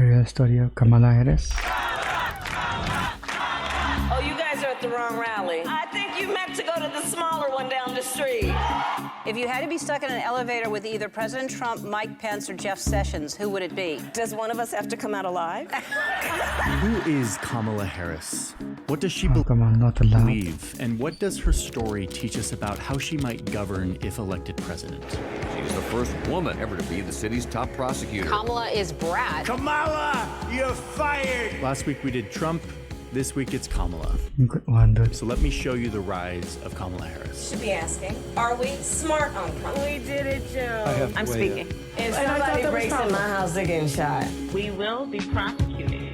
real story of Kamala Harris. Oh, you guys are at the wrong rally. I think you meant to go to the smaller one down the street. If you had to be stuck in an elevator with either President Trump, Mike Pence, or Jeff Sessions, who would it be? Does one of us have to come out alive? Who is Kamala Harris? What does she Come on, not allowed. believe? And what does her story teach us about how she might govern if elected president? She's the first woman ever to be the city's top prosecutor. Kamala is Brad. Kamala, you're fired! Last week we did Trump. This week it's Kamala. Good one, dude. So let me show you the rise of Kamala Harris. Should be asking, are we smart on crime? We did it, Joe. I'm speaking. If somebody breaks in my house, they're getting shot. We will be prosecuted.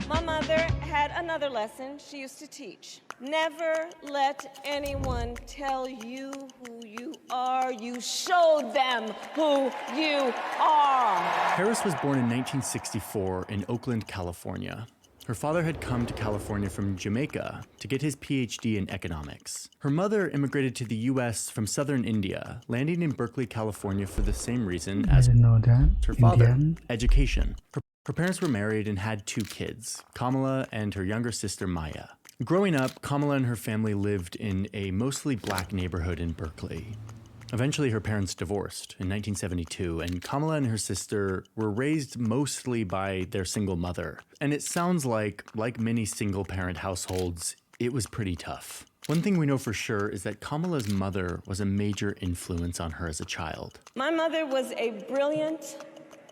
My mother had another lesson she used to teach. Never let anyone tell you who you are. You showed them who you are. Harris was born in 1964 in Oakland, California. Her father had come to California from Jamaica to get his PhD in economics. Her mother immigrated to the US from southern India, landing in Berkeley, California for the same reason I as didn't know that. her father, Indian. education. Her parents were married and had 2 kids, Kamala and her younger sister Maya. Growing up, Kamala and her family lived in a mostly black neighborhood in Berkeley. Eventually, her parents divorced in 1972, and Kamala and her sister were raised mostly by their single mother. And it sounds like many single-parent households, it was pretty tough. One thing we know for sure is that Kamala's mother was a major influence on her as a child. My mother was a brilliant,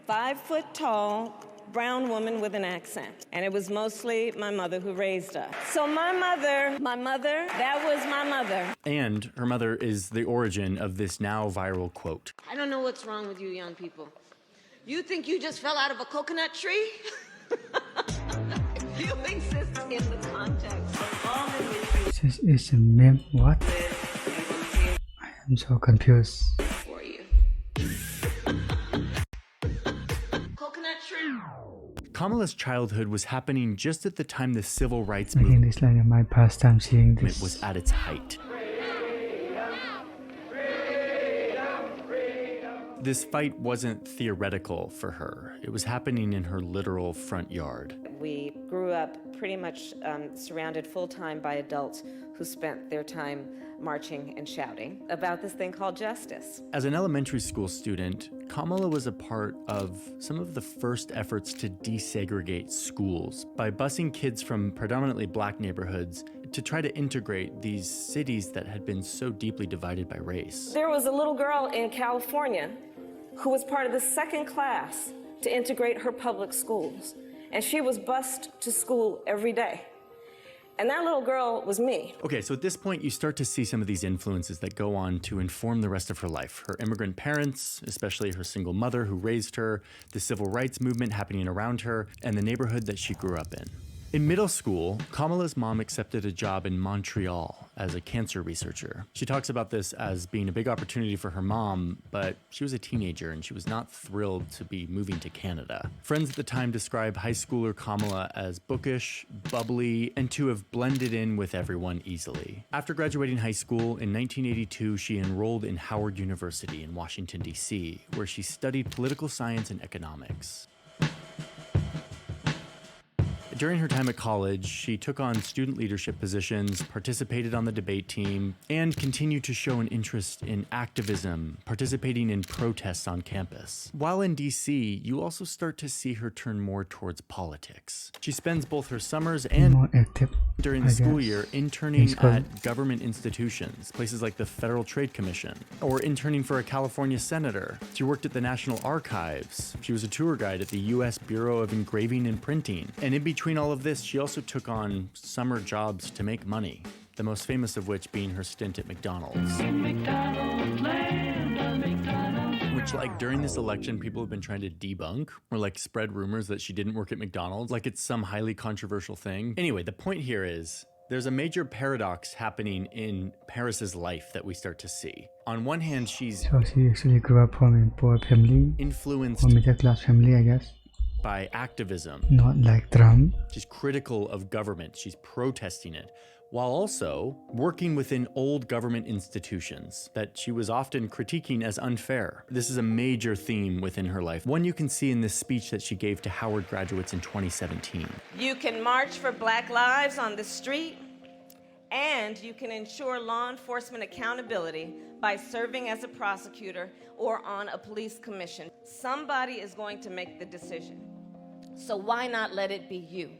5-foot-tall, brown woman with an accent. And it was mostly my mother who raised us. So my mother, that was my mother. And her mother is the origin of this now viral quote. I don't know what's wrong with you young people. You think you just fell out of a coconut tree? You exist in the context of all in which This is a meme. What? I am so confused. For you. Coconut tree. Kamala's childhood was happening just at the time the civil rights I think movement this like my pastime seeing this. was at its height. This fight wasn't theoretical for her. It was happening in her literal front yard. We grew up pretty much surrounded full-time by adults who spent their time marching and shouting about this thing called justice. As an elementary school student, Kamala was a part of some of the first efforts to desegregate schools by busing kids from predominantly black neighborhoods to try to integrate these cities that had been so deeply divided by race. There was a little girl in California who was part of the second class to integrate her public schools. And she was bused to school every day. And that little girl was me. Okay, so at this point, you start to see some of these influences that go on to inform the rest of her life. Her immigrant parents, especially her single mother who raised her, the civil rights movement happening around her, and the neighborhood that she grew up in. In middle school, Kamala's mom accepted a job in Montreal as a cancer researcher. She talks about this as being a big opportunity for her mom, but she was a teenager and she was not thrilled to be moving to Canada. Friends at the time describe high schooler Kamala as bookish, bubbly, and to have blended in with everyone easily. After graduating high school in 1982, she enrolled in Howard University in Washington, D.C., where she studied political science and economics. During her time at college, she took on student leadership positions, participated on the debate team, and continued to show an interest in activism, participating in protests on campus. While in DC, you also start to see her turn more towards politics. She spends both her summers and More active. during the I school guess. year interning School. at government institutions, places like the Federal Trade Commission, or interning for a California senator. She worked at the National Archives. She was a tour guide at the U.S. Bureau of Engraving and Printing. And in between all of this, she also took on summer jobs to make money, the most famous of which being her stint at McDonald's. Which, like, during this election, people have been trying to debunk or, like, spread rumors that she didn't work at McDonald's, like it's some highly controversial thing. Anyway, the point here is there's a major paradox happening in Harris's life that we start to see. On one hand, she's So she actually grew up from a poor family, influenced or middle class family, I guess. by activism. Not like Trump. She's critical of government. She's protesting it, while also working within old government institutions that she was often critiquing as unfair. This is a major theme within her life, one you can see in this speech that she gave to Howard graduates in 2017. You can march for Black lives on the street, and you can ensure law enforcement accountability by serving as a prosecutor or on a police commission. Somebody is going to make the decision. So why not let it be you?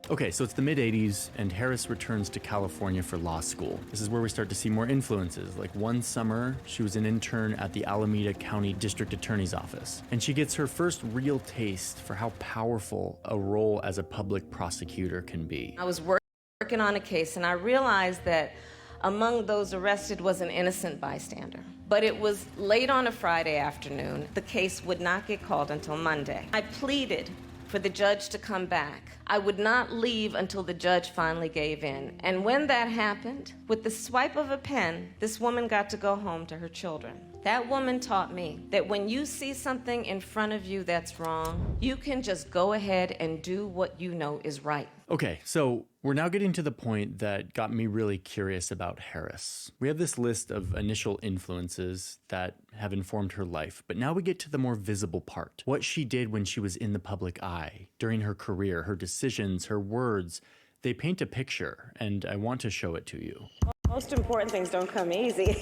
Okay, so it's the mid-'80s, and Harris returns to California for law school. This is where we start to see more influences. Like one summer, she was an intern at the Alameda County District Attorney's Office, and she gets her first real taste for how powerful a role as a public prosecutor can be. I was working on a case, and I realized that among those arrested was an innocent bystander. But it was late on a Friday afternoon. The case would not get called until Monday. I pleaded for the judge to come back. I would not leave until the judge finally gave in. And when that happened, with the swipe of a pen, this woman got to go home to her children. That woman taught me that when you see something in front of you that's wrong, you can just go ahead and do what you know is right. Okay, so we're now getting to the point that got me really curious about Harris. We have this list of initial influences that have informed her life, but now we get to the more visible part. What she did when she was in the public eye, during her career, her decisions, her words. They paint a picture, and I want to show it to you. Most important things don't come easy,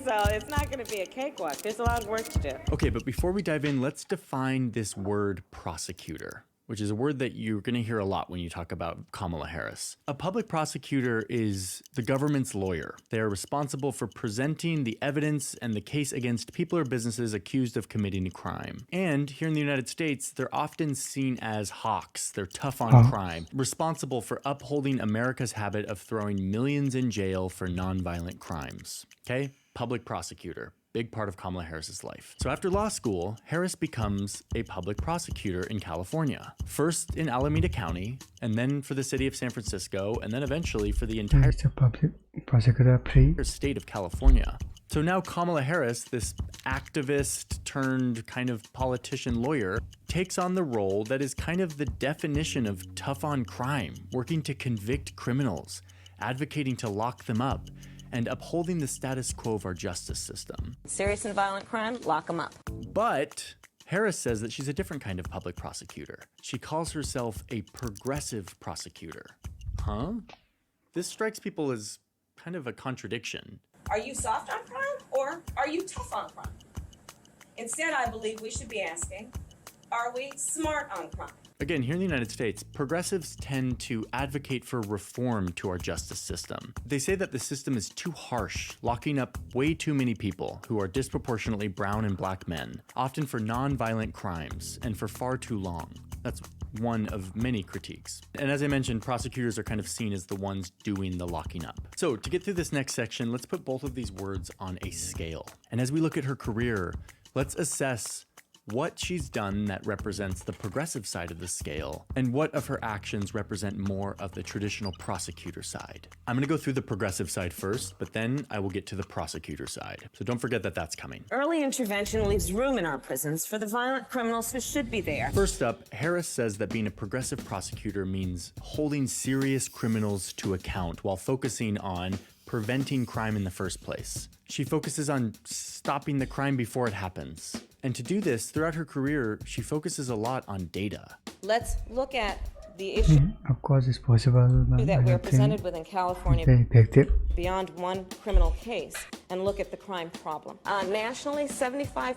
so it's not going to be a cakewalk. There's a lot of work to do. Okay, but before we dive in, let's define this word prosecutor, which is a word that you're going to hear a lot when you talk about Kamala Harris. A public prosecutor is the government's lawyer. They are responsible for presenting the evidence and the case against people or businesses accused of committing a crime. And here in the United States, they're often seen as hawks. They're tough on crime, responsible for upholding America's habit of throwing millions in jail for nonviolent crimes. Okay? Public prosecutor. Big part of Kamala Harris's life. So after law school, Harris becomes a public prosecutor in California. First in Alameda County, and then for the city of San Francisco, and then eventually for the entire public prosecutor state of California. So now Kamala Harris, this activist turned kind of politician lawyer, takes on the role that is kind of the definition of tough on crime, working to convict criminals, advocating to lock them up, and upholding the status quo of our justice system. Serious and violent crime, lock them up. But Harris says that she's a different kind of public prosecutor. She calls herself a progressive prosecutor. Huh? This strikes people as kind of a contradiction. Are you soft on crime or are you tough on crime? Instead, I believe we should be asking, are we smart on crime? Again, here in the United States, progressives tend to advocate for reform to our justice system. They say that the system is too harsh, locking up way too many people who are disproportionately brown and black men, often for non-violent crimes, and for far too long. That's one of many critiques. And as I mentioned, prosecutors are kind of seen as the ones doing the locking up. So to get through this next section, let's put both of these words on a scale. And as we look at her career, let's assess what she's done that represents the progressive side of the scale, and what of her actions represent more of the traditional prosecutor side. I'm going to go through the progressive side first, but then I will get to the prosecutor side. So don't forget that that's coming. Early intervention leaves room in our prisons for the violent criminals who should be there. First up, Harris says that being a progressive prosecutor means holding serious criminals to account while focusing on preventing crime in the first place. She focuses on stopping the crime before it happens. And to do this, throughout her career, she focuses a lot on data. Let's look at the issue Of course, it's possible. that we're presented with in California Very effective. beyond one criminal case and look at the crime problem. Nationally, 75%,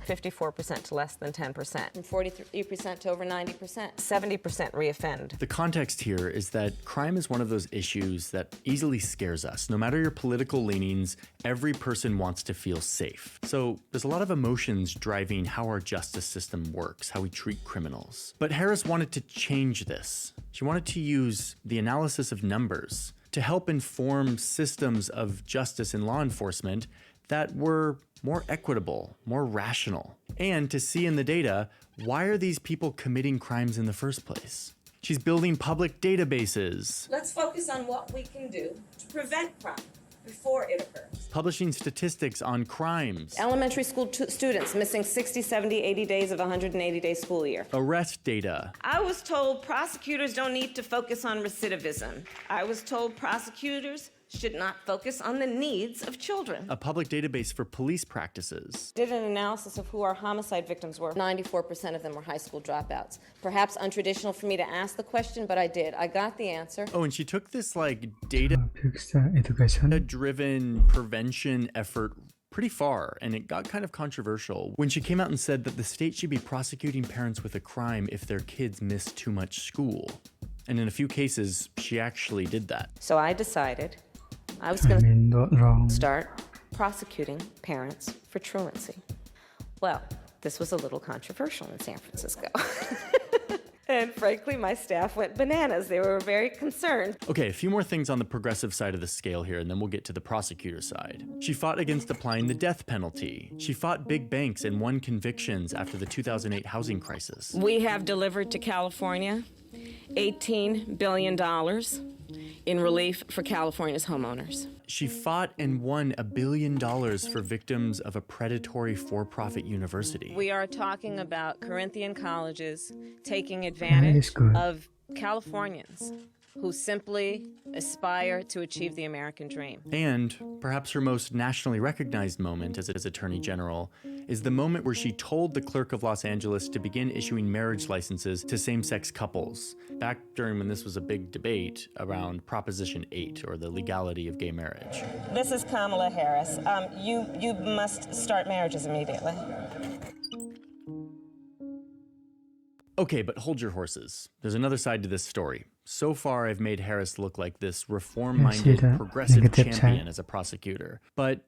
54% to less than 10%, from 43% to over 90%, 70% reoffend. The context here is that crime is one of those issues that easily scares us. No matter your political leanings, every person wants to feel safe. So there's a lot of emotions driving how our justice system works, how we treat criminals. But Harris wanted to change this. She wanted to use the analysis of numbers to help inform systems of justice and law enforcement that were more equitable, more rational, and to see in the data, why are these people committing crimes in the first place? She's building public databases. Let's focus on what we can do to prevent crime. before it occurs. Publishing statistics on crimes. Elementary school students missing 60, 70, 80 days of a 180-day school year. Arrest data. I was told prosecutors don't need to focus on recidivism. I was told prosecutors should not focus on the needs of children. A public database for police practices. Did an analysis of who our homicide victims were. 94% of them were high school dropouts. Perhaps untraditional for me to ask the question, but I did. I got the answer. Oh, and she took this like 필사 education. data-driven prevention effort pretty far, and it got kind of controversial when she came out and said that the state should be prosecuting parents with a crime if their kids miss too much school. And in a few cases, she actually did that. So I decided I was I going mean, not wrong. to start prosecuting parents for truancy. Well, this was a little controversial in San Francisco. And frankly, my staff went bananas. They were very concerned. Okay, a few more things on the progressive side of the scale here, and then we'll get to the prosecutor side. She fought against applying the death penalty. She fought big banks and won convictions after the 2008 housing crisis. We have delivered to California $18 billion in relief for California's homeowners. She fought and won $1 billion for victims of a predatory for-profit university. We are talking about Corinthian colleges taking That advantage is good. of Californians who simply aspire to achieve the American dream. And perhaps her most nationally recognized moment as Attorney General is the moment where she told the clerk of Los Angeles to begin issuing marriage licenses to same-sex couples, back during when this was a big debate around Proposition 8, or the legality of gay marriage. This is Kamala Harris. You must start marriages immediately. Okay, but hold your horses. There's another side to this story. So far, I've made Harris look like this reform-minded, the progressive negative champion side. as a prosecutor. But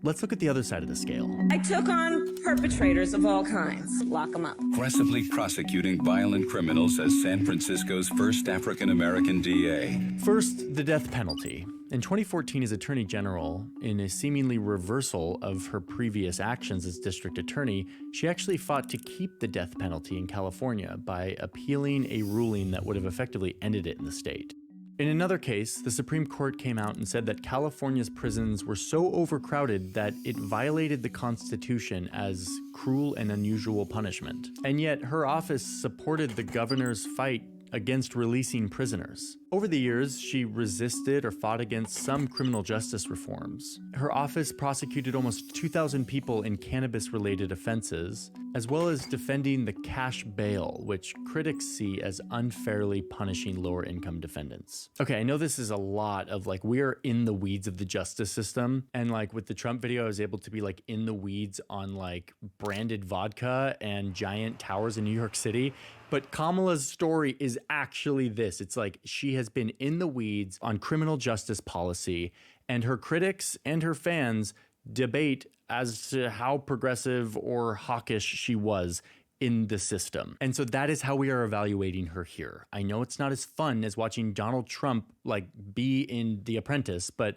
let's look at the other side of the scale. I took on perpetrators of all kinds. Lock them up. Aggressively prosecuting violent criminals as San Francisco's first African-American DA. First, the death penalty. In 2014, as Attorney General, in a seemingly reversal of her previous actions as district attorney, she actually fought to keep the death penalty in California by appealing a ruling that would have effectively ended it in the state. In another case, the Supreme Court came out and said that California's prisons were so overcrowded that it violated the Constitution as cruel and unusual punishment. And yet, her office supported the governor's fight against releasing prisoners. Over the years, she resisted or fought against some criminal justice reforms. Her office prosecuted almost 2,000 people in cannabis-related offenses, as well as defending the cash bail, which critics see as unfairly punishing lower-income defendants. Okay, I know this is a lot of like, we are in the weeds of the justice system, and like with the Trump video, I was able to be like in the weeds on like branded vodka and giant towers in New York City. But Kamala's story is actually this. It's like she has been in the weeds on criminal justice policy, and her critics and her fans debate as to how progressive or hawkish she was in the system. And so that is how we are evaluating her here. I know it's not as fun as watching Donald Trump like be in The Apprentice, but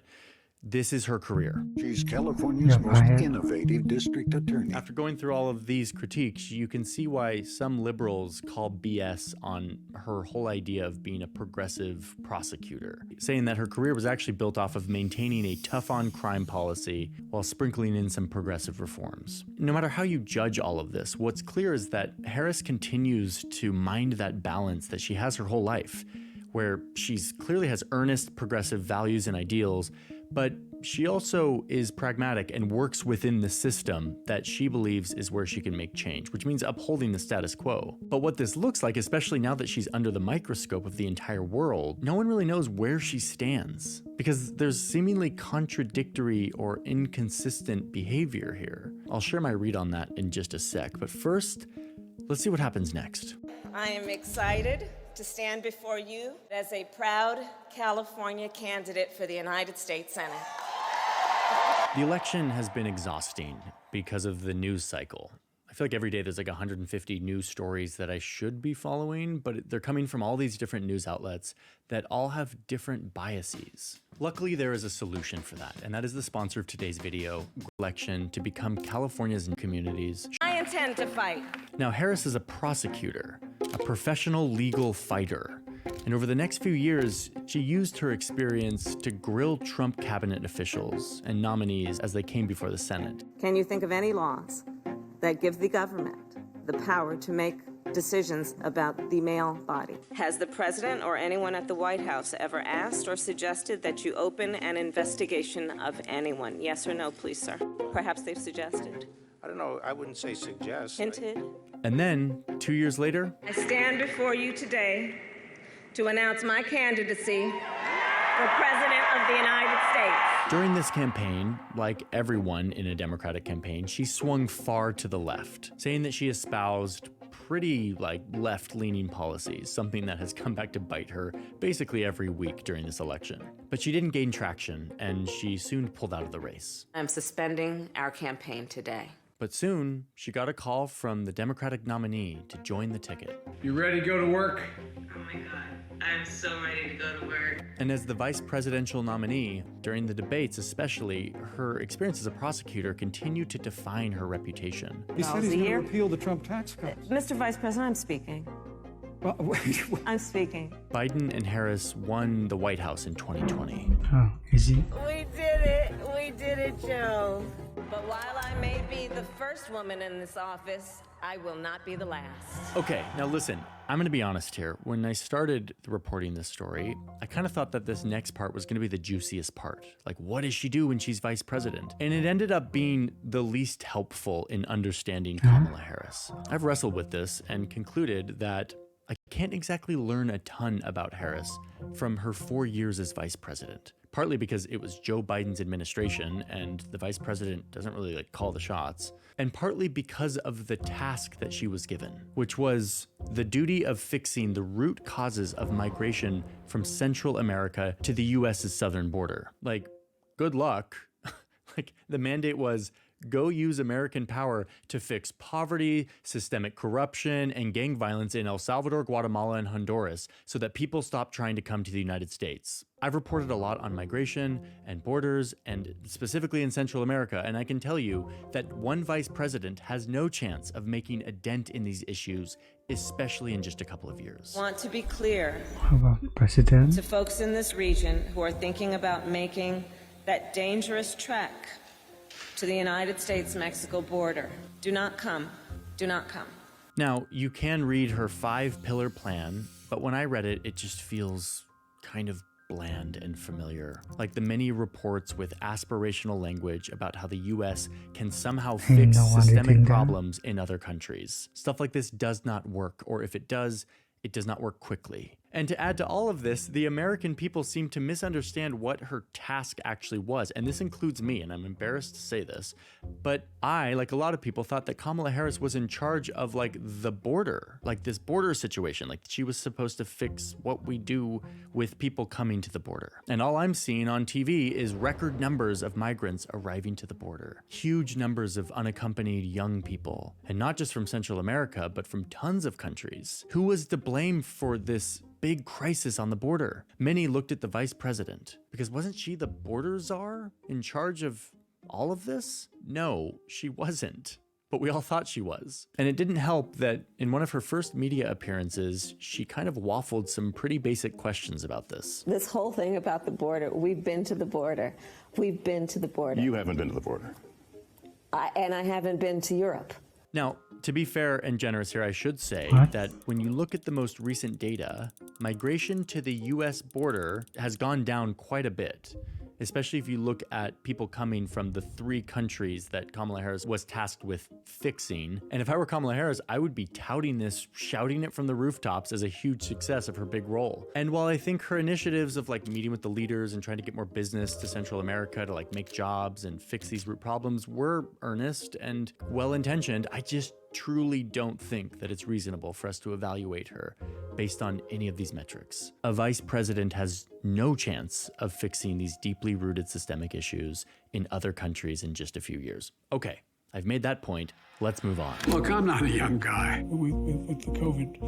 this is her career. She's California's most innovative district attorney. After going through all of these critiques, you can see why some liberals call BS on her whole idea of being a progressive prosecutor, saying that her career was actually built off of maintaining a tough-on-crime policy while sprinkling in some progressive reforms. No matter how you judge all of this, what's clear is that Harris continues to mind that balance that she has her whole life, where she's clearly has earnest progressive values and ideals, but she also is pragmatic and works within the system that she believes is where she can make change, which means upholding the status quo. But what this looks like, especially now that she's under the microscope of the entire world, no one really knows where she stands, because there's seemingly contradictory or inconsistent behavior here. I'll share my read on that in just a sec, but first, let's see what happens next. I am excited to stand before you as a proud California candidate for the United States Senate. The election has been exhausting because of the news cycle. I feel like every day there's like 150 news stories that I should be following, but they're coming from all these different news outlets that all have different biases. Luckily, there is a solution for that, and that is the sponsor of today's video, election to become California's communities. I intend to fight. Now, Harris is a prosecutor, a professional legal fighter. And over the next few years, she used her experience to grill Trump cabinet officials and nominees as they came before the Senate. Can you think of any laws that give the government the power to make decisions about the male body? Has the president or anyone at the White House ever asked or suggested that you open an investigation of anyone? Yes or no, please, sir? Perhaps they've suggested. I don't know. I wouldn't say suggest. Hinted. And then, 2 years later, I stand before you today to announce my candidacy for President of the United States. during this campaign, like everyone in a Democratic campaign, she swung far to the left, saying that she espoused pretty left-leaning policies, something that has come back to bite her basically every week during this election. But she didn't gain traction, and she soon pulled out of the race. I'm suspending our campaign today. But soon, she got a call from the Democratic nominee to join the ticket. You ready to go to work? Oh my God, I'm so ready to go to work. And as the vice presidential nominee, during the debates especially, her experience as a prosecutor continued to define her reputation. He said he's going to repeal the Trump tax cuts. Mr. Vice President, I'm speaking. Well, wait. I'm speaking. Biden and Harris won the White House in 2020. Oh, is he? We did it. We did it, Joe. But while I may be the first woman in this office, I will not be the last. Okay, now listen, I'm gonna be honest here. When I started reporting this story, I kind of thought that this next part was gonna be the juiciest part. Like, what does she do when she's vice president? And it ended up being the least helpful in understanding Kamala Harris. I've wrestled with this and concluded that I can't exactly learn a ton about Harris from her 4 years as vice president. Partly because it was Joe Biden's administration and the vice president doesn't really call the shots. And partly because of the task that she was given, which was the duty of fixing the root causes of migration from Central America to the US's southern border. Good luck. The mandate was, go use American power to fix poverty, systemic corruption, and gang violence in El Salvador, Guatemala, and Honduras so that people stop trying to come to the United States. I've reported a lot on migration and borders, and specifically in Central America, and I can tell you that one vice president has no chance of making a dent in these issues, especially in just a couple of years. I want to be clear How about president? to folks in this region who are thinking about making that dangerous trek to the United States-Mexico border. Do not come. Do not come. Now, you can read her 5-pillar plan, but when I read it, it just feels kind of bland and familiar. Like the many reports with aspirational language about how the US can somehow fix systemic problems in other countries. Stuff like this does not work, or if it does not work quickly. And to add to all of this, the American people seem to misunderstand what her task actually was. And this includes me, and I'm embarrassed to say this, but I, like a lot of people, thought that Kamala Harris was in charge of the border, this border situation. She was supposed to fix what we do with people coming to the border. And all I'm seeing on TV is record numbers of migrants arriving to the border. Huge numbers of unaccompanied young people. And not just from Central America, but from tons of countries. Who was to blame for this big crisis on the border? Many looked at the vice president, because wasn't she the border czar in charge of all of this? No, she wasn't, but we all thought she was. And it didn't help that in one of her first media appearances, she kind of waffled some pretty basic questions about this. This whole thing about the border, we've been to the border. We've been to the border. You haven't been to the border. And I haven't been to Europe. Now, to be fair and generous here, I should say that when you look at the most recent data, migration to the US border has gone down quite a bit, especially if you look at people coming from the 3 countries that Kamala Harris was tasked with fixing. And if I were Kamala Harris, I would be touting this, shouting it from the rooftops as a huge success of her big role. And while I think her initiatives of meeting with the leaders and trying to get more business to Central America to make jobs and fix these root problems were earnest and well-intentioned, I just truly don't think that it's reasonable for us to evaluate her based on any of these metrics. A vice president has no chance of fixing these deeply rooted systemic issues in other countries in just a few years. Okay, I've made that point. Let's move on. Look, I'm not a young guy. With the COVID,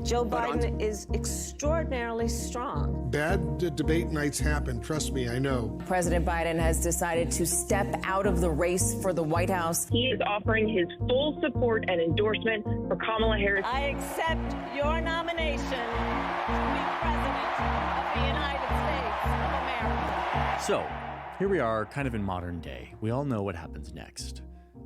Joe Biden is extraordinarily strong. Bad debate nights happen, trust me, I know. President Biden has decided to step out of the race for the White House. He is offering his full support and endorsement for Kamala Harris. I accept your nomination So, here we are, kind of in modern day. We all know what happens next.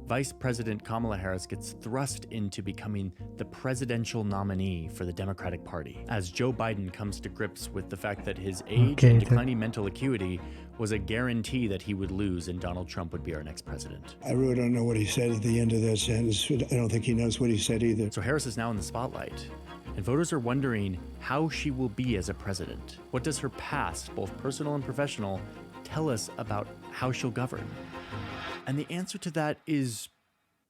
Vice President Kamala Harris gets thrust into becoming the presidential nominee for the Democratic Party, as Joe Biden comes to grips with the fact that his age and declining mental acuity was a guarantee that he would lose and Donald Trump would be our next president. I really don't know what he said at the end of that sentence. I don't think he knows what he said either. So Harris is now in the spotlight, and voters are wondering how she will be as a president. What does her past, both personal and professional, tell us about how she'll govern? And the answer to that is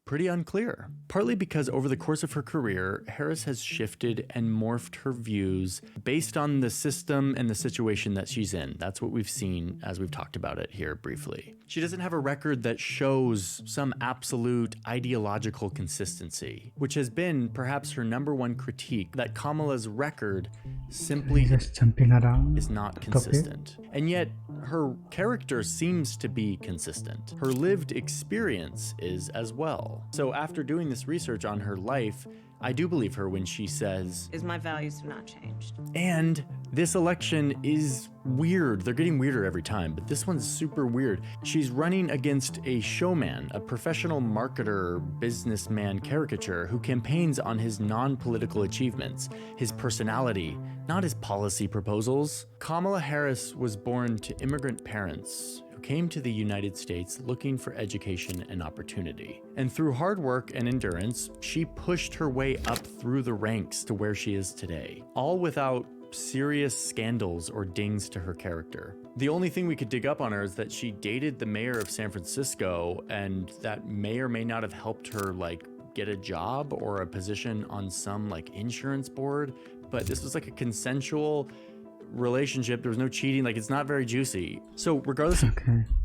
pretty unclear, partly because over the course of her career, Harris has shifted and morphed her views based on the system and the situation that she's in. That's what we've seen as we've talked about it here briefly. She doesn't have a record that shows some absolute ideological consistency, which has been perhaps her #1 critique, that Kamala's record simply just jumping around. is not consistent. And yet her character seems to be consistent. Her lived experience is as well. So after doing this research on her life, I do believe her when she says, My values have not changed. and this election is weird. They're getting weirder every time, but this one's super weird. She's running against a showman, a professional marketer, businessman caricature who campaigns on his non-political achievements, his personality, not his policy proposals. Kamala Harris was born to immigrant parents who came to the United States looking for education and opportunity. And through hard work and endurance, she pushed her way up through the ranks to where she is today, all without serious scandals or dings to her character. The only thing we could dig up on her is that she dated the mayor of San Francisco, and that may or may not have helped her get a job or a position on some insurance board, but this was a consensual relationship. There was no cheating. It's not very juicy. So regardless of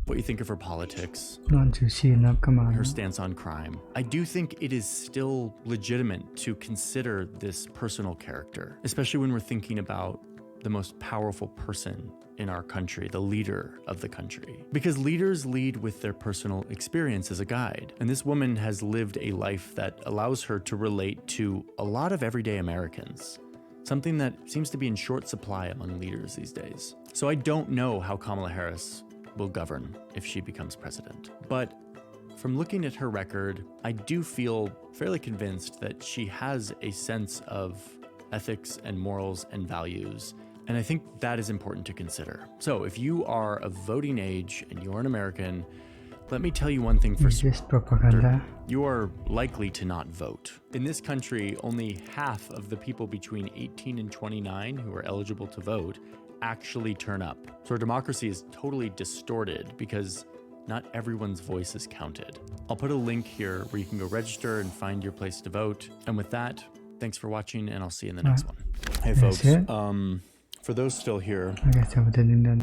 what you think of her politics, Not juicy enough, Kamala. her stance on crime, I do think it is still legitimate to consider this personal character, especially when we're thinking about the most powerful person in our country, the leader of the country. Because leaders lead with their personal experience as a guide. And this woman has lived a life that allows her to relate to a lot of everyday Americans, something that seems to be in short supply among leaders these days. So I don't know how Kamala Harris will govern if she becomes president. But from looking at her record, I do feel fairly convinced that she has a sense of ethics and morals and values. And I think that is important to consider. So if you are of voting age and you're an American, let me tell you one thing for It's just propaganda. you are likely to not vote. In this country, only half of the people between 18 and 29 who are eligible to vote actually turn up. So our democracy is totally distorted because not everyone's voice is counted. I'll put a link here where you can go register and find your place to vote. And with that, thanks for watching, and I'll see you in the next one. Hey folks, it. for those still here, I guess I would